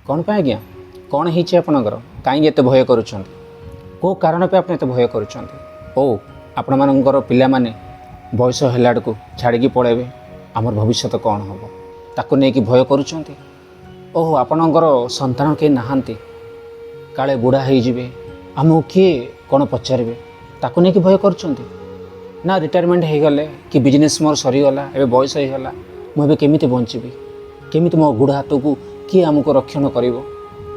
कौन पे आज्ञा कौन होइछि आपणकर काई एते भय करूछंती को कारण पे आपन एते भय करूछंती ओ आपण मानकर पिला माने बयस हेलाड को छाड़ी पळेबे आमर भविष्य कौन हम ताको नहीं कि भय करूछंती ओहो आपणकर संतान के नहांती काले बुढ़ा हो जिवे आमको किए कौन पचारे ताको नहीं कि भय करूछंती ना रिटायरमेंट हो गले कि बिजनेस मोर सरीगला एबे बयस होगला मुझे केमिति बंचीबी केमिति मो गुड़ हाथ को किए आमको रक्षण करिवो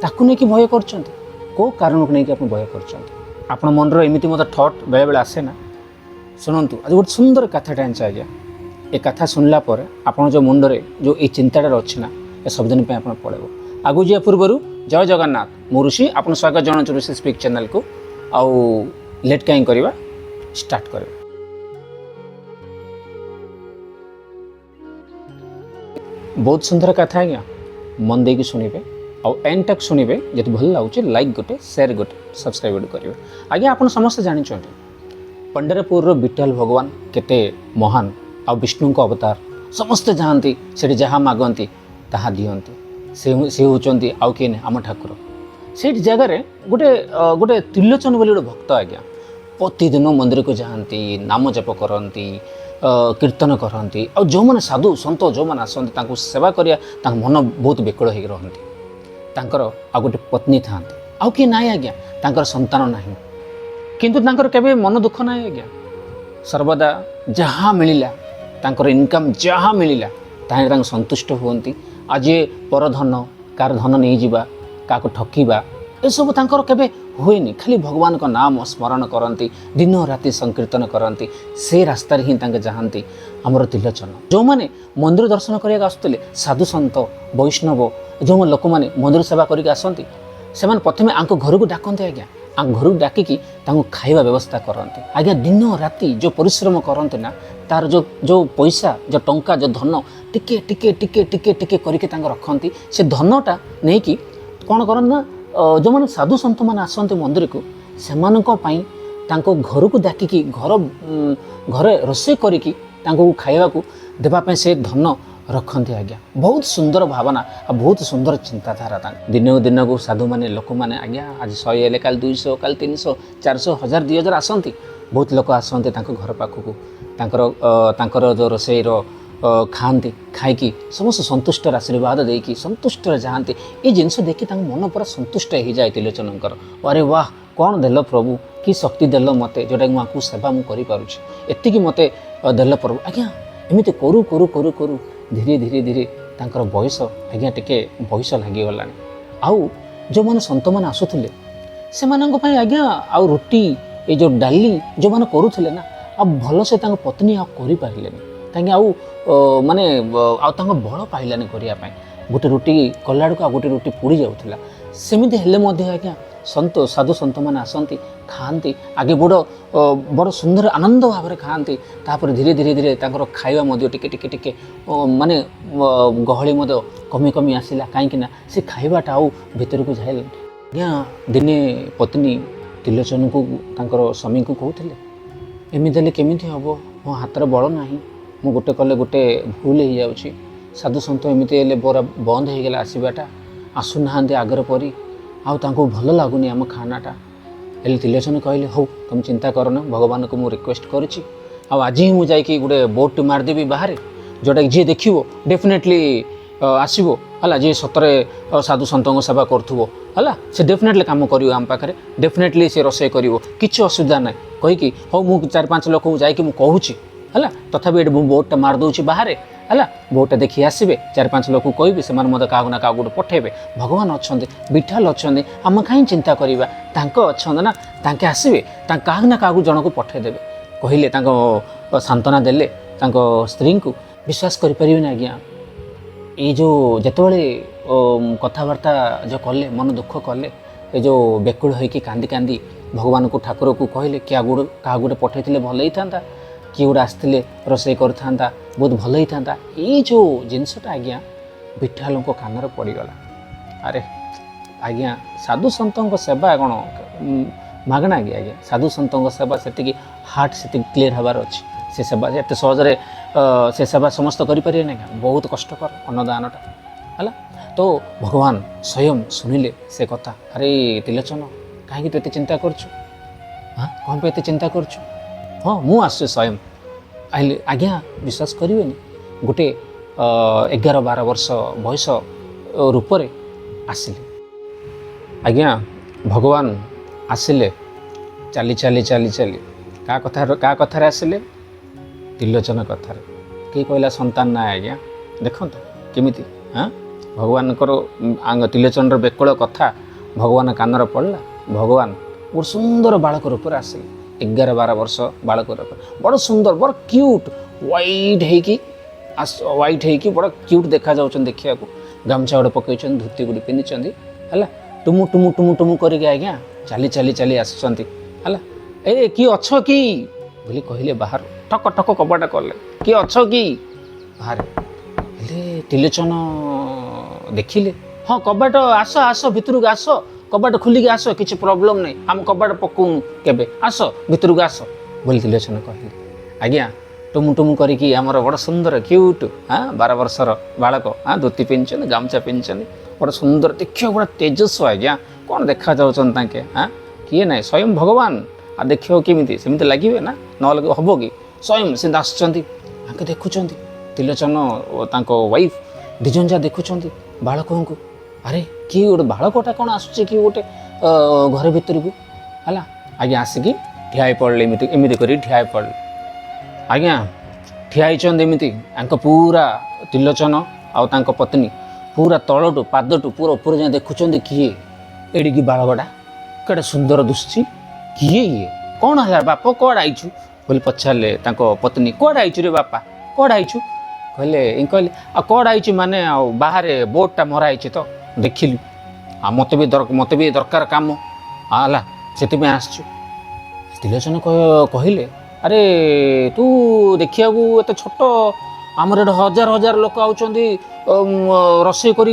ताकू नहीं कि भय करछंती को कारण को नहीं कि आपण भय करछंती आपण मन रो एमिति मत थॉट बेले बेले आसे ना सुनंतु आज गोटे सुंदर कथाटा आंचे आज्ञा ए कथा सुनला पर आपण जो मुंडरे जो ये चिंताटा अच्छी ना ए सब दिन पे आपण पड़ेबो आगु जे पूर्वरु जय जगन्नाथ मो ऋषि आपण स्वागत जणाउछु ऋषि स्पीक चैनल को आउ लेट काई करबा स्टार्ट करबा बहुत सुंदर कथा आज्ञा मन दे की सुनिबे आउ एंड तक सुनिबे जति भल लागुचे लाइक गोटे शेयर गोटे सब्सक्राइब गोटे करिवे आज्ञा आपण समस्त जानि छथि पंडरपुर रो विठल भगवान केते महान आ विष्णु को अवतार समस्त जानती से जहाँ मागंती ताहा दियंती से होचंती आउ के आम ठाकुर से जगह गोटे गोटे त्रिलोचन बोली गोटे भक्त आज्ञा प्रतिदिन मंदिर को जाती नाम जप करती कीर्तन करती आ जो मैंने साधु सत जो मैंने आसती सेवा करिया मन बहुत बेकल हो रही तांकर आ गोटे पत्नी था आउ किए ना आज्ञा तांकर संतान ना किंतु तांकर केबे मन दुख ना आज्ञा सर्वदा जहाँ मिलिला तांकर इनकम जहाँ मिलिला ताहे संतुष्ट हुअंती आज पर धन कार धन नहीं जिबा काको ठकीबा ए सब तांकर केबे हुएनी खाली भगवान का नाम स्मरण करती दिन राति संकीर्तन करती से रास्तार ही जाती आमर त्रिलोचन जो मैंने मंदिर दर्शन करने आसुले साधु सन्त वैष्णव जो लोक मैंने मंदिर सेवा करके आसती से प्रथम आंको घर को डाकते आज्ञा आ घर को डाकिकी खाଇବା व्यवस्था करते आज्ञा दिन राति जो परिश्रम करते ना तार जो जो पैसा जो टंका जो धन टिके टिके टिके टिके टिके करके रखती से धनटा नहीं कि कौन करना ना जो मैंने साधु सन्त मैंने आसते मंदिर को से घर को डाकिकी घरे रोषे करिकी खाइबा को देवाई से धन रखती आज्ञा बहुत सुंदर भावना आ बहुत सुंदर चिंताधारा दिन दिन को साधु मैंने लोक मैंने आज्ञा आज 100 हेले काल 200 काल 300 400 1000 2000 आसती बहुत लोक आसते घर पाखक जो रोषेईर खाती खाई समस्त संतुष्ट आशीर्वाद देकी संतुष्ट जाती ये जिनस देखी मन पूरा संतुष्ट हो जाए त्रिलोचनकर अरे वाह कौन देल प्रभु कि शक्ति देल मत जोटा कि आपको सेवा मुझे एतिकी मत देल प्रभु आज्ञा एमती करू करू करू करू धीरे धीरे धीरे तांकर बयस आज्ञा टिके बयस लगिगला आउ जो मैंने सन्त मैंने आसुले से आज्ञा आउ रोटी ये जो डाली जो मैंने करूले ना आ भल से पत्नी आपारे कहीं आउ माने बल पाइलानी करने गोटे रोटी कला आ गोटे रोटी पोड़ी जाऊला सेमती हेले आज्ञा सन्त साधु सन्त मैंने आसती खाती आगे बड़ सुंदर आनंद भाव में खाती तापर धीरे धीरे धीरे खाଇବା टिके टिके टिके माने गहली कमी कमी आसला कहीं से खाइबाटा आउ भीतर को जाए आज्ञा दिने पत्नी त्रिलोचन को स्वामी को कहते एमती हेल्ले केमी हम मो हाथ बल ना मु गोटे कले गोटे भूल हो जाऊँगी साधु सन्त एमती हेल्ले बड़ा बंद हो गला आसवाटा आसुना आगर परी आउ भल लगुनि आम खानाटा हेल्ले त्रिलोचन कहले हो तुम चिंता करना भगवान को मुझे रिक्वेस्ट करुच्ची आज ही मुझे जाकि गोटे बोर्ड मारदेवी बाहर जोटा कि जी देखो डेफिनेटली आसो है जी सतरे साधु सन्त सेवा करूँ है से डेफिनेटली कम कर आम पाखे डेफिनेटली से रोषे कर किसी असुविधा ना कहीकि हो मुझे 4-5 लोक जाकि कहूँ है तथापि ये बोर्डटा मारदे बाहर है बोर्डटा देखी आसबे 4-5 लोक कहि से मत क्या ना क्या गोटे पठेबे भगवान अच्छा विठल अच्छा आम कहीं चिंता करवा अच्छा ना तांके आसबे क्या ना क्या जन को पठेदेवे कहले सांत्वना देले स्त्री को विश्वास करें ना आज्ञा ये जो जितेबाला कथबार्ता जो कले मन दुख कले ये जो बेकुल होइकी कांदी कांदी भगवान को ठाकुर को कहले क्या गोटे पठे भल ही था किए गोटे आसते रोषे कर बहुत भल ही था ये जो जिनसटा आज्ञा विठल कानर पड़गला अरे आज्ञा साधु सन्त सेवा कौन मागणा आज्ञा आज्ञा साधु सन्त सेवा से हार्ट से क्लीयर हबार अच्छी से सेवा एत सहजरे से सेवा समस्त करें ना बहुत कष्टकर अन्नदानटा है तो भगवान स्वयं शुणिले से कथा अरे त्रिलोचन कहीं तू एत चिंता करछु हाँ कौन पे एत चिंता करछु हाँ मु आसुचे स्वयं आइले आज्ञा विश्वास करेनि गोटे 11-12 वर्ष बयस रूपरे आसिले आज्ञा भगवान आसिले चली चली चली चली क्या कथार आसिले त्रिलोचन कथार किए कहला संतान ना आज्ञा देखो केमी हाँ भगवान त्रिलोचन बेकल कथा भगवान कानर पड़ला भगवान गोटे सुंदर बालक रूप आसिले 11-12 वर्ष बालक रूप बड़ सुंदर बड़ क्यूट व्हाइट है बड़ क्यूट देखा जाऊँ देखा गामछा गोटे पकई धोती गुड़ी पिंधि है टुमु टुमु टुमु टुमु करके आज्ञा चली चली चली आसुँच है ए कि अच्छ कि बोली कहले बाहर ठक ठक कबाटा कले कि अच्छ कि बाहर हेले त्रिलोचन देखिले हाँ कबाट आस आस भितर को आस कबाट खोलिक आस किसी प्रोब्लेम नहीं आम कबाट पकाऊनु केबे आस भितर को आस बोली त्रिलोचन कहले आज्ञा टुमु टुमु करिकी आमर बड़ सुंदर क्यूट हाँ 12 वर्षर बालक हाँ धोती पिंधि गामछा पिंधि बड़ सुंदर देखिए बड़ा तेजस्व आज्ञा कौन देखा जाऊँ हाँ किए ना स्वयं भगवान आ देखियो केमिति सेमिति लगे ना न हम कि स्वयं से आसुँच देखुं त्रिलोचन वाइफ दिजन जा देखुं बालक को अरे किए गोटे बालकटा कौन आसुचे कि गोटे घर भितर को है आज्ञा आसिकी ठिया पड़े एमती कर ठिया पड़े आज्ञा ठिया एमती पूरा त्रिलोचन आउ पत्नी पूरा तलटू पादटू पूरा ऊपर जाए देखुं किए एडिकी बालकटा कड़े सुंदर दुश्ची किए ये कौन है बाप कौड़ आईचु बोली पचारे पत्नी कौड़ आईचु रे बापा कौड़ आईचु कहले कहले आ कौड़ आईचु माने बाहर बोर्डटा मराई तो देखिलु आ मत भी दरकार कम है से आसचु त्रिलोचन कहले अरे तू देखिया एत छोट आमर एट हजार हजार लोक आउचंदी रोषे कर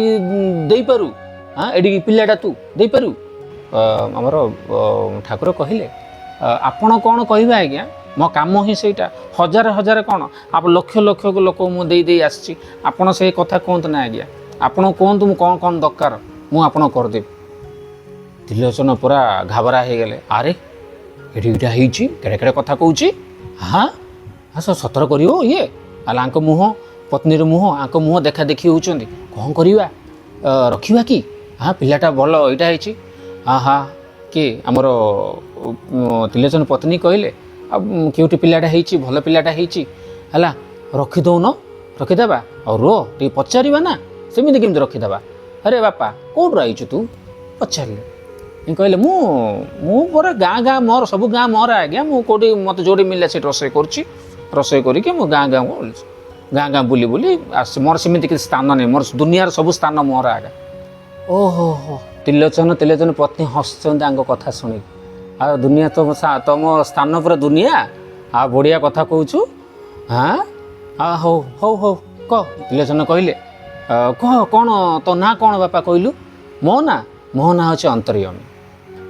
देपारू हाँ एडी पिलाटा तू देपारू आमर ठाकुर कहले आपण कौन कह आज्ञा मो काम ही सहीटा हजार हजार कौन आप लक्ष लक्ष लोक मुझे आसी आपड़ से कथा कहतु ना आज्ञा आपड़ कहतु मु कौन कौन दरकार मुझे करदेवी त्रिलोचन पूरा घाबरा हो गले अरे एटा केड़े केड़े कथा कहूँ हाँ हाँ सब सतर कर ये आंक मुह पत्नीर मुह आंक मुह देखा देखी होती कौन करवा रखा कि हाँ पिलाटा भल यहाँ हाँ हाँ किए आमर त्रिलोचन पत्नी कहले क्यूटी पिलाटा होती भल पिलाटा होती है रखीदौन रखीदेवा और रो टे पचार ना सेमती केमती रखीदेवा अरे बापा कौटू आईचु तू पचारे कहले मु पूरा गाँ गाँ मोर सब गाँ मोर आज्ञा मुझे मत जोड़ी मिलला से रोषे करोषे करके मु गाँ गाँ गाँ गाँ बुली बुली मोर सेमती किसी स्थान नहीं मोर दुनियार सब स्थान मोर आज्ञा ओहो हो त्रिलोचन त्रिलोचन पत्नी हसुँच कथा शुणी आ दुनिया तुम स्थान पूरा दुनिया आ बढ़िया कथा कहूँ हाँ हाँ हौ हौ हौ कह त्रिलोचन कहले कह कौन तो ना कौन बापा कहलु मो ना हूँ अंतर्यामी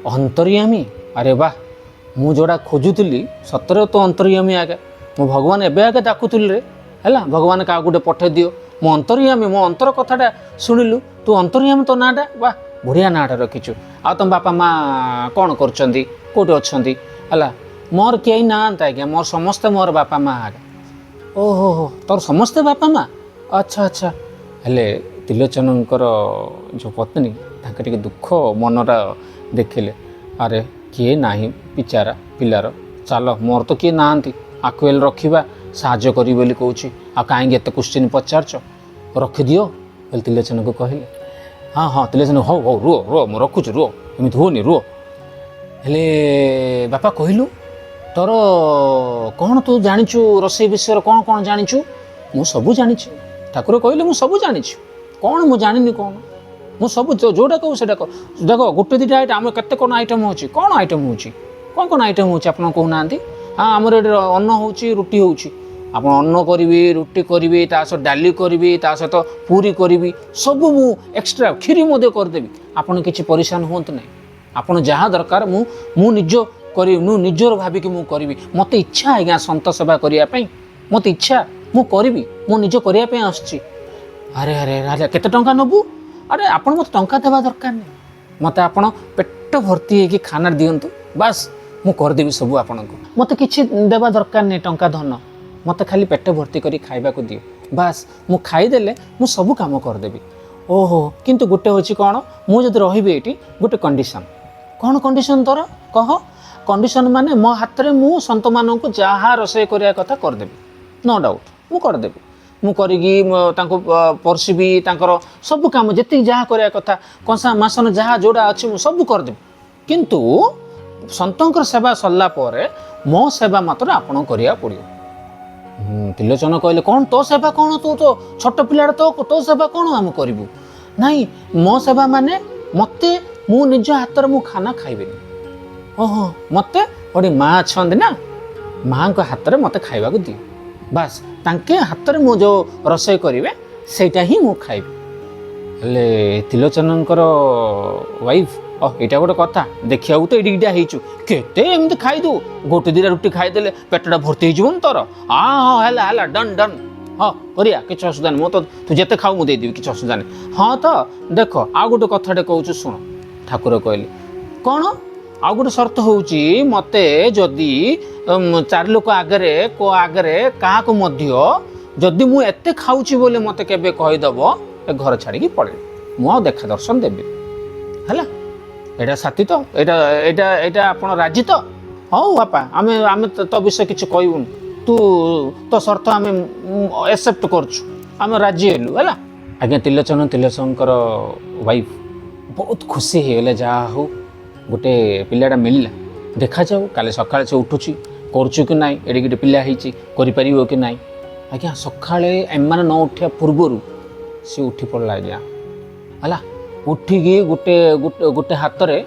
अंतर्यामी अरे वाह मु जोड़ा खोजुली सतरे तो अंतर्यामी आगे मो भगवान एवं आगे डाकुली रे है भगवान क्या गोटे पठे दियो मो अंतर्यामी मो अंतर कथाटा शुणिलु तू अंतर्यामी तो नाटा वाह बढ़िया नाटा रखीचु आ तुम बापा माँ कौन करोटी अच्छा है मोर कई ना आज्ञा मोर समस्ते मोर बापा माँ आगे ओहो हो तोर समस्ते बापा माँ अच्छा अच्छा हेले त्रिलोचनकर जो पत्नी ताके दुख मनटा देखिले अरे किए ना बिचारा पिलार चल मोर तो किए ना आकुएल रखा साहाଯ୍ୟ करी बोली कहूँ आ कहीं एत क्वेश्चन पचारच रखिदियो बोले त्रिलोचन को कहले हाँ हाँ त्रिलोचन हौ हौ रुओ रुओ मु रखुची रुओ एमती होनी रुओ हेले बापा कहलु तोर कौन तू जाचु रोषे विषय कौन कौन जाचु मु सबू जानी ठाकुर कहले मु सबू जानी कौन मु जानी कौन मु सब जोटा कहूँ से देख गोटे दुटा आइटम केते कौन आइटम हो कौन आइटम हो कौन आइटम हो कहना हाँ आमर ये अन्न हो रुटी हो आप अन्न करी रुटी करी सहित डाली करी सहित पूरी करी सब मु एक्सट्रा खीरी करदेवी आपड़ किसी परेशान हूँ ना आपड़ जहाँ दरकार मु निज करी निजर भाविकी मु करी मत इच्छा आज्ञा सत सेवा करने मत इच्छा मु करी मु निज करने आसुची अरे अरे राजा केते टंका नबू अरे आपण मत टंका देवा दरकार नहीं मत आपण पेट भर्ती है कि खाना दिंतु बास मु करदेवी सब आपण को मत किछि देवा दरकार नहीं टंका धन मत खाली पेट भर्ती करी खाइबा को दियो बास मु खाईदेले मु सब काम करदेवी। ओहो किंतु गोटे होची कौन मु जदि रहिबे एटी गोटे कंडीशन कौन कंडीशन तोर कह कंडीशन माने मो हाथ रे मु संत मानन को जहा रोषे करिया कथा करदेवी नो डाउट मु करदेवी मु करिगी तांको परसिबी तांकर सब काम जति जहा करिया कथा कंसा मासन जहा जोड़ा अछि मु सब करदेवी किंतु संतंकर सेवा सरला परे मो सेवा मात्र आपण करिया पड़ियो। त्रिलोचन कहले कौन तो सेवा कौन तू तो छोट पिला तो सेवा कौन आम करूँ नाई मो सेवा माने मते मु निज हाथ मु खाना खाइबेनी ओहो मते गोटे माँ अच्छा ना माँ को हाथ में मत खाइबा को दियो बास तांके हाथ में मु जो रोषे करेंगे सेटा ही मु खाइबी हेले त्रिलोचनकर वाइफ यहाँ गोटे कथा देखा तो ये केते एमती खाईदू गोटे दिटा रुटी खाईदे पेटा भर्ती हो तोर हाँ हाँ है डन डन हाँ करिया किसी असुविधा नहीं तो तू जिते खाऊ मुझे देदेवी किसी असुविधा नहीं हाँ तो देख आउ गोटे कथाटे कहूँ शुण ठाकुर कहले कौन आउ गोटे शर्त हूँ मत जदि 4 लोक आगरे को आगरे क्या जदि मु एते खाऊची बोले मत केबे कहीदेव ए घर छाड़ी पड़े मु देखा दर्शन देवी है एटा साथी तो एटा आपण राजी तो हाँ बापा आम तो विषय किसी कहून तू तो शर्त आम एक्सेप्ट करछु आम राजी हेलु है आज्ञा त्रिलोचनकर वाइफ बहुत खुशी होगले जहाँ हो गोटे पिलाटा मिलला देखा जाऊ काले सकाଳେ से उठुची करछु कि नाई एडी गोटे पिला ହେଇची करि परिबो कि नाई आज्ञा सकाळे एमान न उठिया पूर्वरु से उठी पड़ला आज्ञा हला उठिकी गोटे गोटे गोटे हाथ रे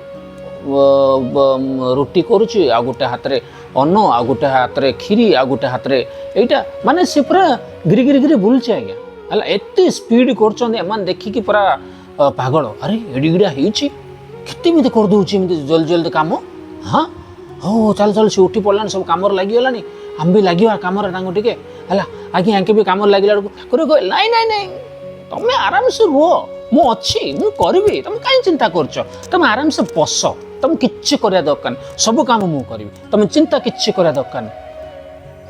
रुटी करुची आ गोटे हाथ रे अन्न आ गोटे हाथ रे खीरी आ गोटे हाथ रे एटा माने से पूरा गिरी गिरी गिरी बुलचे आज्ञा हला एते स्पीड करछन एमान देखिकी पूरा पागल अरे एडी गिरा ହେଇची केते मिते कर दउची मिते जल्दी जल्दी काम हाँ हो चल चल से उठी पड़लानी सब काम लगी गलानी हम भी लगे काम टिके है आज्ञा आंके भी काम लगे नाई नाई नाई तुम्हें आराम से रुह मु अच्छी मु करी तुम कहीं चिंता करछ तुम आराम से बस तुम किच्छी करिया दरकार सब काम मु करी तुम चिंता किच्छी करिया दरकार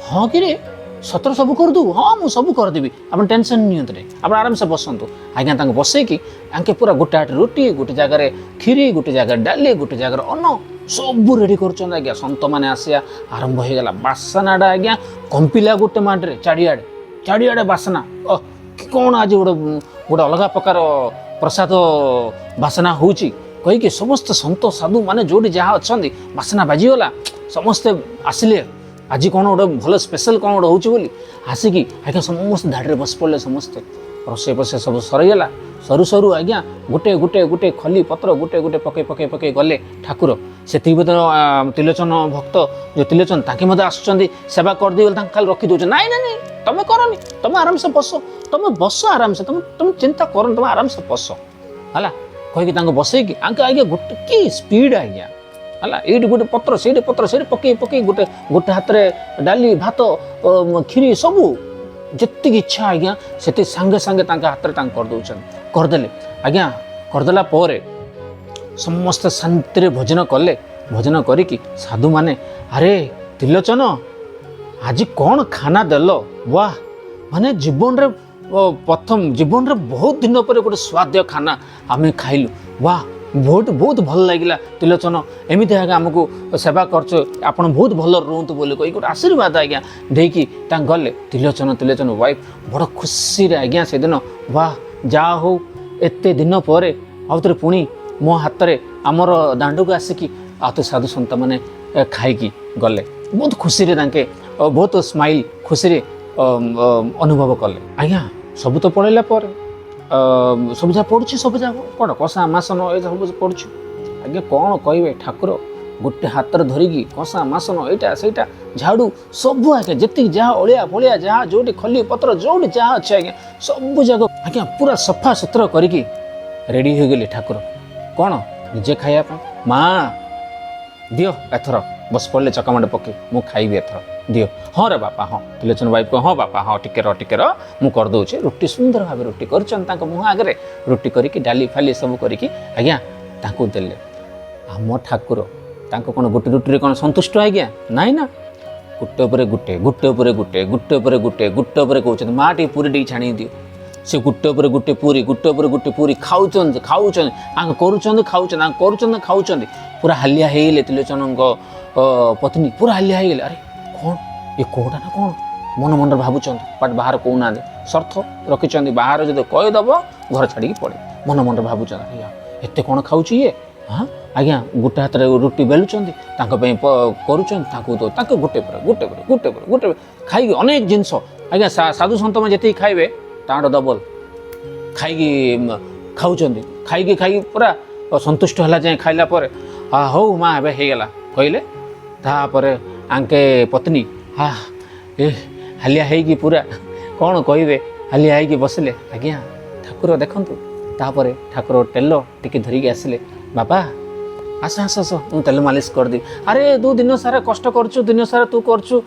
हाँ कि सतर सब कर दू हाँ मु सब करदेवी आप टेंशन नहीं आप आराम से बसतु आज्ञा बसैकी आंके पूरा गोटे आटे रुटी गोटे जगार खीरी गोटे जगार डाली गोटे जगार अन्न सब रेडी कर आज्ञा संत मैंने आसिया आरंभ हो गला बासनाटा आज्ञा कंपिला गोटे माटे चारिआडे बासना कौन आज गोटे गोटे अलग प्रकार प्रसाद बासना होची कहीकि समस्त संत साधु माने जोड़ी जहाँ अच्छा बासना बाजीगला समस्ते आसिले आज कौन गोटे भल स्पेशल कौन गोटे होची बोली आसिकी आज्ञा समस्त धाड़ी बस पड़े समस्ते रोषे पसे सब सरईगला सरू सरू आज्ञा गोटे गोटे गोटे खली पत्र गोटे गोटे पके पके पके गले ठाकुर से त्रिलोचन भक्त जो त्रिलोचन ताके मते आसुचंदी सेवा कर दी खाली रखी दउछ नाई नाई नाई तुम करनी तुम आराम से बस आराम से तुम चिंता कर तुम आराम से बस है कहीकि बसैकी आज्ञा गोटे कि स्पीड आज्ञा है ये गोटे पत्र से पके पके गोटे गोटे हाथ में डाली भात खीरी सबू जी इच्छा आज्ञा से सांगे सांगे हाथ में कर दौरान करदे आज्ञा करदेला समस्त शांति भोजन कले भोजन करी साधु माने अरे त्रिलोचन आज कौन खाना देल वाह माने जीवन रे प्रथम जीवन रे बहुत दिन पर गोटे स्वाद्य खाना आम खाइलु वाह बहुत बहुत भल लगिला त्रिलोचन एमती आगे आमको सेवा कर बहुत भल रुहतु बोली कही गोटे आशीर्वाद आज्ञा देकी गले त्रिलोचन वाइफ बड़ खुशी रे आज्ञा से दिन वाह जा हो एते दिन पर आउे पुणी मो हाथ में आमर दांड को आसिकी आते साधु संत मैंने खाई गले बहुत खुशी रे तांके बहुत स्माइल खुशी रे अनुभव कले आज्ञा सब तो पढ़ेला सब जहाँ पढ़ुची सब जहाँ कौन कषा मासन ये सब पढ़ुची आज्ञा कौन कहे ठाकुर गोटे हाथ में धरिकी कषा मासन यहाँ से झाड़ू सब आज्ञा जी जहाँ अलिया फलिया जहाँ जो खली पत्र जो जहाँ अच्छे आज्ञा सब जगह आज्ञा पूरा सफा सुतरा करी रेडी हो गले ठाकुर कौन निजे खाया माँ दियो एथर बस पड़े चकामंड पके मु खाइबी एथर दियो हाँ रे बापा हाँ त्रिलोचन वाइफ को हाँ बापा हाँ टिके रह मु कर दउछे रुटी सुंदर भाव रुटी करछन तांको मुह आगे रुटी करिकी डाली फाली सब करिकी आज्ञा तांको देले आम ठाकुर तांको कोन गोटे रुटी कोन संतुष्ट आज्ञा नाइ ना गुटे उपरे गुटे गुटे उपरे गुटे गुटे उपरे गुटे गुटे उपरे कहउछन माटी पूरी टी छाणी दियो से गुटे उपरे गुटे पूरी खाउछन खाउछन आंग करूछन खाउछन आंग करूछन खाउछन पूरा हालिया हेले त्रिलोचन पत्नी पूरा हालिया हेले अरे कौन ये कोटा ना कौन मन मन भावुं बट बाहर कहूना सर्थ रखिंट बाहर जो कहीदेव घर छाड़ी पड़े मन मन भावुं एत कौन खाऊँ ये हाँ आज्ञा गोटे हाथ रुटी बेलुंट कर गोटे गोटे गोटे गोटे खाई अनेक जिनस आज्ञा साधु सन्त में जी खाइबे ताड़ डबल खाई खाऊँ खाई खाई पूरा संतुष्ट है जाए खाइला हौ माँ ए होगला कहले तापर आंके पत्नी हाँ ए हालिया है पूरा कौन कहे हालिया है बसले आज्ञा ठाकुर देखंतु तापर ठाकुर तेल टिके धरिकी आसिले बापा आस आस आस मु तेल मालिश कर दी अरे तू दिन सारा कष्ट करछु दिन सारा तू करछु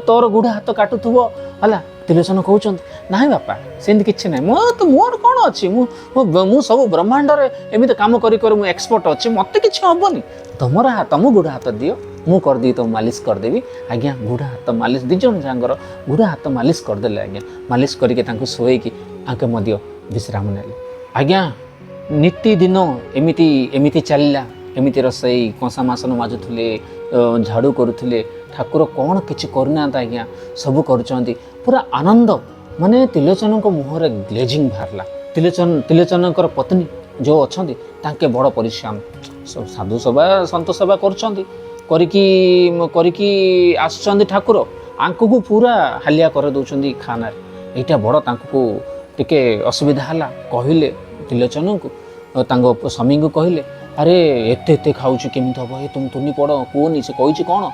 तोर गुड़ा हाथ काटुथुबो हला त्रिलोचन कहउछन नाही बापा सेंद किछि नाही मो तो मोर कोन अछि मु सब ब्रह्मांड रे एमिते काम करी कर मु एक्सपर्ट अछि मते किछि हबनी तमरा हाथ मु गुड़ा हाथ दियो मु कर दी तो मालिश कर देबी आज्ञा गुड़ा हाथ मालिश दिजन जांगर गुड़ा हाथ मालिश कर देले आज्ञा मालिश करके तांको सोई की आंके मदियो विश्राम नेले आज्ञा नित्य दिन एमिति एमिति चलला एमिति रसई कंसा मासन माजुथुले झाड़ू करुथुले ठाकुर कौन किछि करना आज्ञा सब करुचंती पूरा आनंद माने त्रिलोचन को मुहर ग्लेजिंग बाहरला त्रिलोचन पत्नी जो अछंती तांके बड़ परिश्रम सब साधु सभा संत सभा करुचंती करिकी आसुचंती ठाकुर आंको को पूरा हालिया कर दउचंती खाना एटा बड़ तांको टिके असुविधा हला कहिले त्रिलोचन को तांको स्वामी को कहले अरे एते एते खाऊछु केमिति हबो ए तुम तुनी पड़ कोनी से कहिछि कोन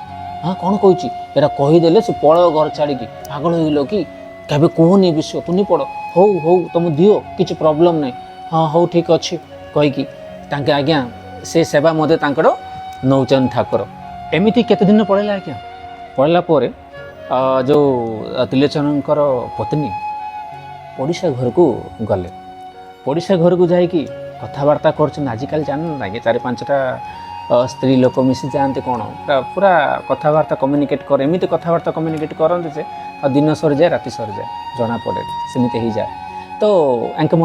हाँ कौन कही एटा कहीदेले से पड़ घर छाड़ी पागल हो कि केबे कहनी विषय तुनी पड़ हौ हौ तुम दियो किछि प्रॉब्लम नहीं हाँ हौ ठीक अच्छे कहीकि तांके आज्ञा से सेवा मध्य तांकर नौचन ठाकुर एमिति केते दिन पड़ेला आज्ञा पड़ला पर जो त्रिलोचनकर पत्नी पड़िशा घर को गले पड़िशा घर को जाइकी कथबार्ता कर आजिकल जान आज्ञा 4-5टा स्त्री लोक मिसी जाते कौन पूरा कथबार्ता कम्युनिकेट कर एमती कथबार्ता कम्युनिकेट करते जे दिन सरी जाए राति सरी जाए जना पड़े सेमती हो जाए तो आंके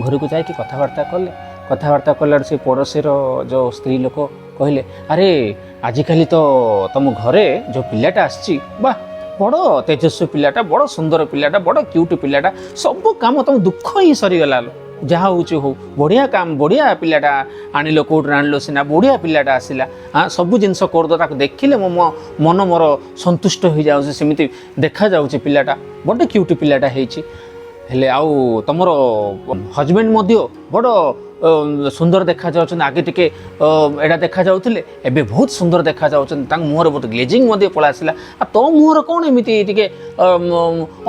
घर को जाकि कथबार्ता कले कथबार्ता कला से पड़ोशी जो स्त्री लोक कहले अरे आजिकल तो तुम घरे जो पिलाटा आसी बा बड़ तेजस्वी पिलाटा बड़ सुंदर पिलाटा बड़ क्यूट पिलाटा सब काम तुम दुख ही सरीगला जहाँ हो बढ़िया काम बढ़िया पिलाटा आनिल कौटे आनिल सीना बढ़िया पिलाटा आसला हाँ सब जिनस करद ताको देखिले मो मन मोर संतुष्ट हो जाऊँ सेमती देखा जाऊँ पिलाटा बड़े क्यूट पिलाटा हेले आउ तुमर हजबैंड मध्य बड़ सुंदर देखा जाउछन आगे टिके एडा देखा जाउथिले एबे बहुत सुंदर देखा जाउछन तांग मुहर बहुत ग्लेजिंग मध्य पळा आसिला आ तो मुहर कोन एमिति टिके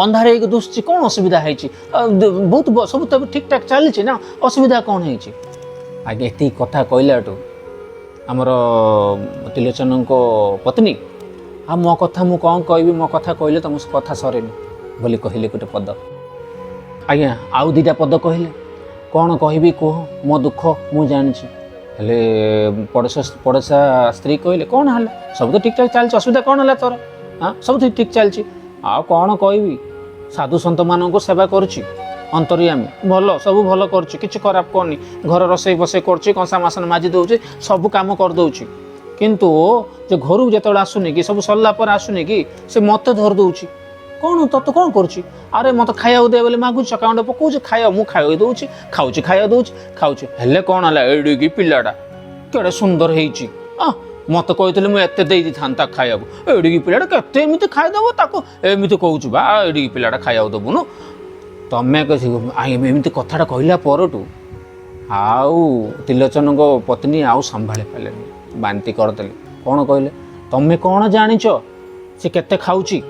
अंधार हेक दुसछि कोन असुविधा हेछि बहुत सब तो ठीक ठाक चलछि ना असुविधा कोन हेछि आगे एती कथा कहलाटू हमर त्रिलोचन को पत्नी आ मो कथा मु कोन कहबी मो कथा कहले तुम कथा सरेनी बोली कहले गोटे पद आज्ञा आउ दीटा पद कहले कौन कहबी कह मो दुख मु जानी हेले पड़ोसा स्त्री कहले कौन है सब तो ठीक ठाक चलती असुविधा कौन है तोर हाँ सब तो ठीक चलती आ कौन कहबी साधु सन्त मान को सेवा करुच्ची अंतर्यामी भल सब भल करुच्ची किसी खराब करनी घर रोसई बसई करुच्ची कंसा मासन माजी दौची सब काम कर दौची किंतु जो घर जो आसुनी कि सब सरला पर आसुनी कि से मत धर दौची कौन तो कौन करुच्ची अरे मत खाया दे बोले मागुच चकाउंड पकाउछ खाया मु खाया दउछि खाउछि खाया दउछि खाउछि हेले कौन हला एडी की पिलाटा केड़े सुंदर हेछि मत कहितले मु एते देई थांता खाया एडी की पिलाटा केते एमिति खाइ दबो ताको एमिति कहउछु बा एडी की पिलाटा खाया दबुनु तमे कहि एमिति कथाटा कहला परटू आउ त्रिलोचन को पत्नी आउ संभाळे पालेनी बांती करदेले कौन कहले तमे कौन जानिछ से केते खाउछि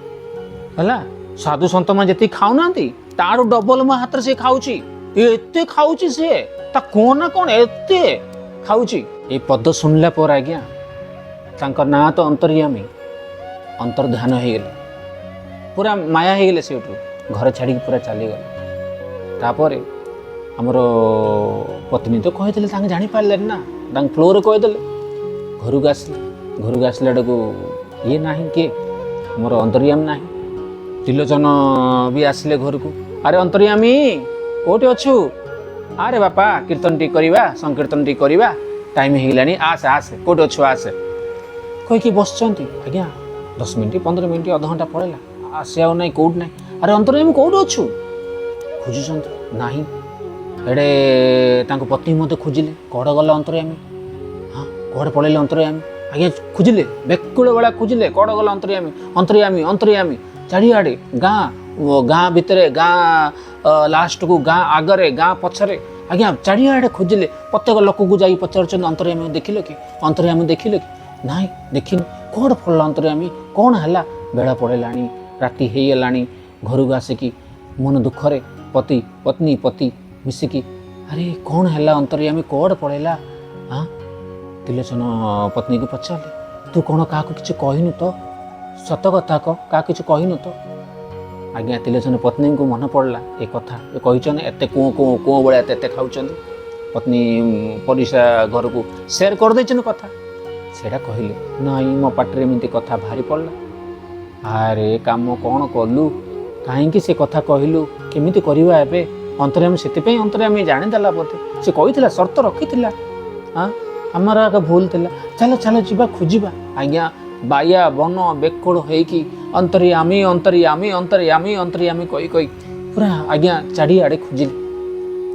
है साधु सन्त मान जी खाऊना तार डबल मो हाथ से खाऊची एते खाऊची से ता कौन ना कौन एते खाऊची ए पद सुनला पर आज्ञा तांकर ना तो अंतर्यामी अंतर्ध्यान हो गले पूरा माया हो गले से घर छाड़ी पूरा चलीगले तापर आमर पत्नी तो कहीदे जानी पारे ना फ्लोर कहीदे घर को आसला को ये ना किए मोर अंतर्याम ना त्रिलोचन भी आसिले घर को अरे अंतर्यामी कोटे अच्छु अरे बापा कीर्तन टी करवा संकीर्तन टी करवा टाइम होगलानी आसे आसे कोटे अच्छु आसे कहीकि बस आज्ञा 10 मिनट 15 मिनट अध घंटा पड़ेगा आसे ना कौट ना अरे अंतर्यामी कौट अच्छु खोजुं ना एडे पत्नी मत खोजिले कड़ गला अंतर्यामी हाँ कड़े पड़े अंतर्यामी आज्ञा खोजिले बेकुल बेला खोजिले कड़ गला अंतर्यामी अंतर्यामी अंतर्यामी चारिआडे गाँ गाँ भितर गाँ लास्ट को गाँ आगरे गाँ पछरे आज्ञा चारिआडे खोजिले प्रत्येक लोक को जाई पचार अंतर्यामी देखिल कि अंतर्यामी देखिल कि ना देखिन कौन पड़ला अंतर्यामी कौन है बेड़ा पड़ेला राति होगला घर को आसिकी मन दुखरे पति पत्नी पति मिसिकी अरे कौन है अंतर्यामी कौड़ पड़ेला हाँ त्रिलोचन पत्नी को पचारे तू कौन क्या किसी कहनु तो सत कथा कह क्या किसी कहनु तो आज्ञा त्रिलोचन पत्नी को मन पड़ला ये कथा कहन एत कुँ कुँ कुँ भाया एत खाऊँ पत्नी परिसा घर को सेयार कर दे कथा सेटा कहले नाई मो पाटे एमती कथा भारी पड़ला अरे काम कौन कलु कहीं से कथा कहलु केमिति करवा एबे अंतर्यामी से अंतर्यामी जानीदेला बोधे से कही शर्त रखी हाँ आमर आगे भूल थिला चलो चलो जीवा खोजा आज्ञा बाया बन बेकोड़ होगी अंतर्यामी अंतर्यामी अंतर्यामी अंतर्यामी कही कही पूरा आज्ञा चारिआडे खोजिले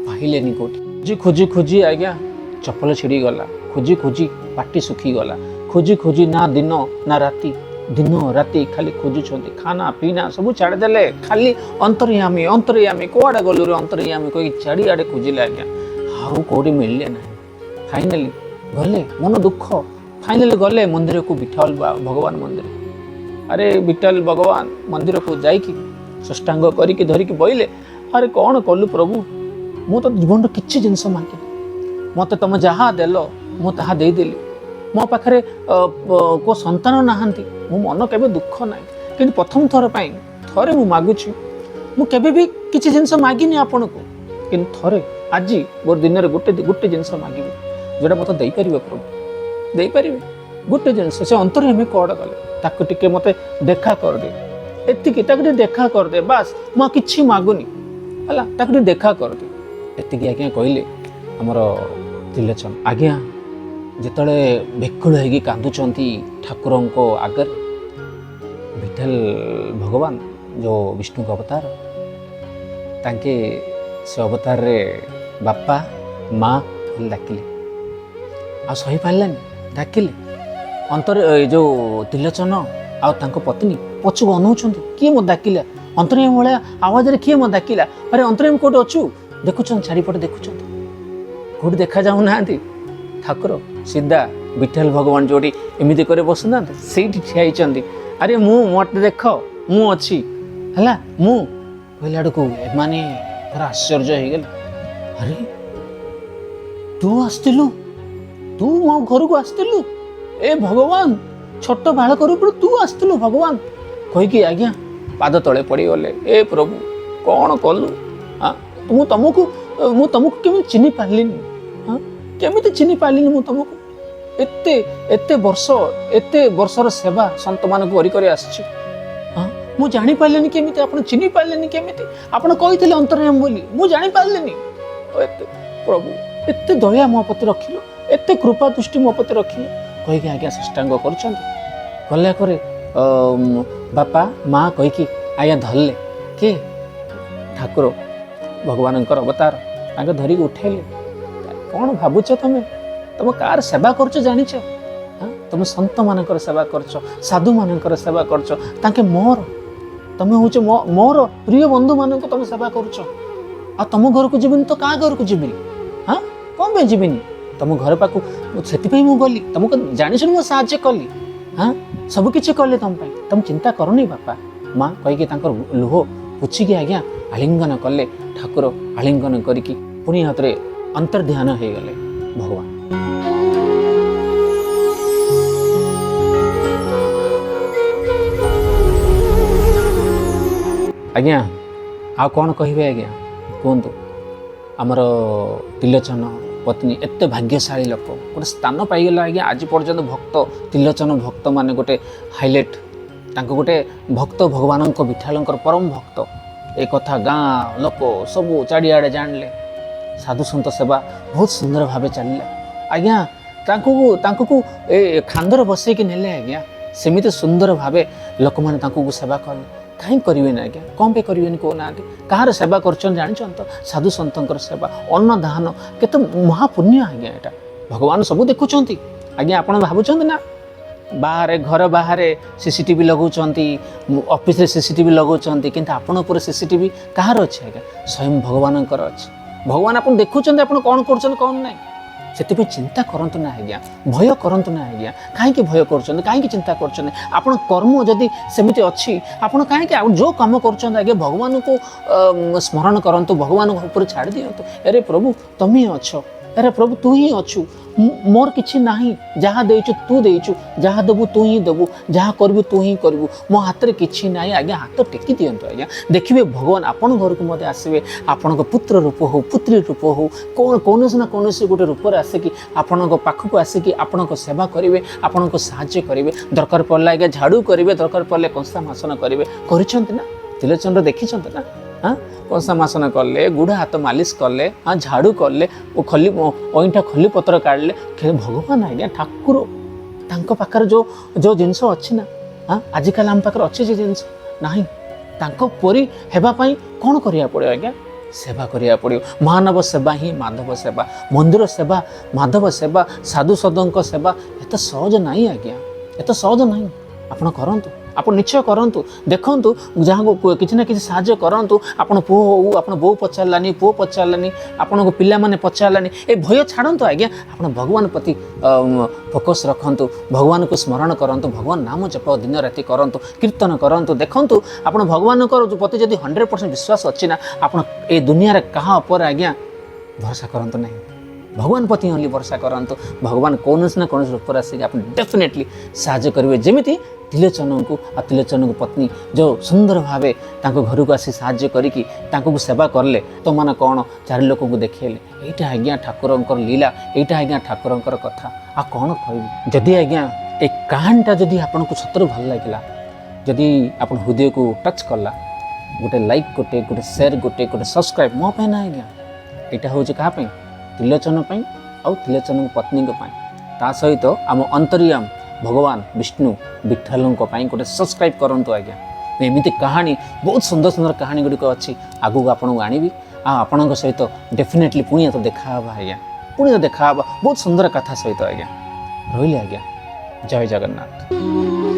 पाइले कौटी खोजी खोजी खोजी आज्ञा चपल छिड़ी गला खोजी खोजी पाटी सुखी गला खोजी खोजी ना दिन ना राति दिन राति खाली खोजुंट खाना पीना सब छाड़देले खाली अंतर्यामी अंतर्यामी कौड़े गलु रे अंतर्यामी कही चारिआडे खोजिले आज्ञा आउ कौटी मिलले ना फाइनाली गले मन दुख फाइनाली गले मंदिर को विठल भगवान मंदिर अरे विठल भगवान मंदिर को जाइकी षष्टांग करिकी धरिकी बइले अरे कौन कलु प्रभु मु तो जीवन किसी जिनस मांगे मत तुम जहाँ देल मु ताहा देदेली मो पाखे को संतान नहांती मो मन केबे दुख ना कि प्रथम थर पाई थरे मु मागुची मु केबे भी किसी जिनस मागिनी आपण को कि थरे आज मोर दिन में गोटे गोटे जिनस मागिबी जोटा मत दे पारे प्रभु दे पारे गोटे जिनस से अंतर्यामी कौड़ गले ताको टिके मते देखा कर दे एतिकी ताको देखा कर दे बास मु किछि मागुनी हला ताको देखा कर दे एतिकी आज्ञा कहले हमर त्रिलोचन आज्ञा जिते बेकुल होगी कांदुचंती ठाकुर आगे विठल भगवान जो विष्णु का अवतार तांके से अवतार रे बापा माँ डाकिले आ सही पारानी डाकिले अंतर जो त्रिलोचन आउ पत्नी पछक अनौंट किए मत डाकिला अंतर्यामी भाया आवाज किए मत डाकिला अरे अंतर्यामी कौटे अच्छु देखुं चारिपटे देखुं कौट देखा जाऊ ना ठाकुर सीधा विठल भगवान जोड़ी एमती कर बसुना से ठिया अरे मु मत देख मु अच्छी है मु कहला आड़ को एमाने पूरा आश्चर्य हो गले अरे तू आसलु तू मो घर को आसलु ए भगवान छोट बालक रूप तू आसलु भगवान कहीकि आज्ञा पाद तले पड़गले ए प्रभु कौन कलु हाँ तुमको केमी चिन्ह पार्लिनी हाँ केमी चिन्ह पार्लिनी मु तुमको एते एते वर्षर सेवा संत मान कर आसी हाँ मु जानी पार्लेनी केमिति आपण चिन्ह पार्लेनी केमिति आपण कहिथिले अंतर्यामी बोली मु जानी पार्लेनी प्रभु एते दया मो प्रति रखिलो एते कृपा दृष्टि मो प्रति रखिलो कहीकि आज्ञा साष्टांग करछन्ती गला करे बापा माँ कहीकि आज्ञा धरले के ठाकुर भगवान अवतार तांके धरिक उठेले कौन भावुच तुम कार सेवा करछ जानिछ हाँ तुम संत मानकर सेवा करछ साधु मानकर सेवा करछ तांके मोर तुम होछ मोर प्रिय बंधु मानक तुम सेवा करछ आ तुम घर को जीविनी तो क्या घर को जीविनी हाँ कौन पे जीविनी तुम घर पाक से मु गली तुमको जानी मु साहाय्य कली हाँ सबकि कले तुम चिंता करनी बापा माँ कहीकि लुह पुछिकी आज्ञा आलिंगन कले ठाकुर आलिंगन करिकी पुणी हाथ में अंतर्ध्यान हो गले भगवान। आज्ञा आ कौन कहे आज्ञा कहतु आमर त्रिलोचन पत्नी एत भाग्यशाली लोक गोटे स्थान पाईगला आज्ञा आज पर्यटन भक्त त्रिलोचन भक्त मान गोटे हाइलाइट तांको गोटे भक्त भगवान विठालंकर परम भक्त एक कथा गाँ लोक सबू चारिआडे जानले साधु सन्त सेवा बहुत सुंदर भाव चलला आज्ञा तांको ए खांदर बसैकी नेले आज्ञा सेमिति सुंदर भाव लोक मैंने सेवा कले कहीं करेंगे आज्ञा कौन पे करेंगे कहना कहार सेवा कर तो साधु सतर सेवा अन्न दान केत महापुण्य आज्ञा यहाँ भगवान सब देखुं आज्ञा आप भावुं ना बाहर घर बाहर सीसीटीवी लगौंट ऑफिस सीसीटीवी लगौंट किंतु आपण पर सीसीटीवी कहार अच्छे आज्ञा स्वयं भगवान अच्छे भगवान आप देखुं आप कौन कर कौन ना से चिंता करंतु ना आज्ञा भय करंतु ना आज्ञा कहीं भय कर कहीं चिंता कर आपण कर्म जदि सेमिति अच्छी आपण कहीं जो कम कर आज्ञा भगवान को स्मरण करंतु भगवान ऊपर छाड़ दियंतु अरे प्रभु तुम ही अच्छ अरे प्रभु तू ही अच्छु मोर किछि नाही जहाँ देचु तू देचु जहाँ देबू तू ही देबू जहाँ करबू तू ही करबू मो हाथ में किछि नाही आज्ञा हाथ टेकी दियंतु आज्ञा देखिए भगवान आपण घर को मते आसबे आपण पुत्र रूप हो पुत्री रूप हो कौन ना कौन गोटे रूप आसिकी आपण पाखक आसिकी आपण सेवा करेंगे आपण साहाय्य करेंगे दरकार पड़ला आज्ञा झाड़ू करेंगे दरकार पड़े कंसा मासन करेंगे ना त्रिलोचन देखी ना हाँ कंसा मासन कले गुड़ हाथ मालिश कले हाँ झाड़ू कले खली अईठा खली पत्र काढ़ले भगवान आज्ञा ठाकुर तांको पाखर जो जो जिनस अच्छी ना हाँ आजिकल आम पाखर अच्छे जिनस नहीं तांको परी हेबा पाई कौन करिया पड़े आज्ञा सेवा करिया पड़ो महानव सेवा ही माधव सेवा मंदिर सेवा माधव सेवा साधु सदों सेवा एत सहज नहीं आज्ञा एत सहज नहीं आपण करंतु आप निश्चय करंतु देखंतु जहाँ को किसी ना किसी साहाय्य करंतु आपण पुओ हो आपण बो पचारानी पुओ पचारानी आपण को पिला माने पचारानी ए भय छाड़ंतु आज्ञा आपण भगवान प्रति फोकस रखंतु भगवान को स्मरण करंतु भगवान नाम जप दिन राति करंतु कीर्तन करंतु देखंतु आपण भगवान प्रति जदि 100% विश्वास अच्छी ना आपण ए दुनिया रे कहा ऊपर आज्ञा भरोसा करंतु नहीं भगवान प्रति ओनली भरोसा करंतु भगवान कौन ना कौन रूप आसिक आप डेफिनेटली साहाय्य करेंगे जमीती त्रिलोचन को आ त्रिलोचन को पत्नी जो सुंदर भाव घर को आसी साहाय्य करिकी सेवा करले तो मान कौन चार लोक को देखेले यहाँ आज्ञा ठाकुर लीला यहाँ आज्ञा ठाकुर कथा आ कौन कह जदि आज्ञा एक कहानीटा जदि आपन को सतर भल लगे जदि आप हृदय को टच कला गोटे लाइक गोटे गोटे शेयर गोटे गोटे सब्सक्राइब मो ना आज्ञा यहाँ हूँ क्या त्रिलोचन आउ त्रिलोचन पत्नी ता सहित आम अंतर्याम भगवान विष्णु विठ्ठलों गोटे सब्सक्राइब करूँ आज्ञा एमती कहानी बहुत सुंदर सुंदर कहानी गुड़िक अच्छी आगू आपको आनबी आपण सहित डेफिनेटली पुणी तो देखा आज्ञा पुणी तो देखा बहुत सुंदर कथा सहित आज्ञा रही आज्ञा जय जगन्नाथ।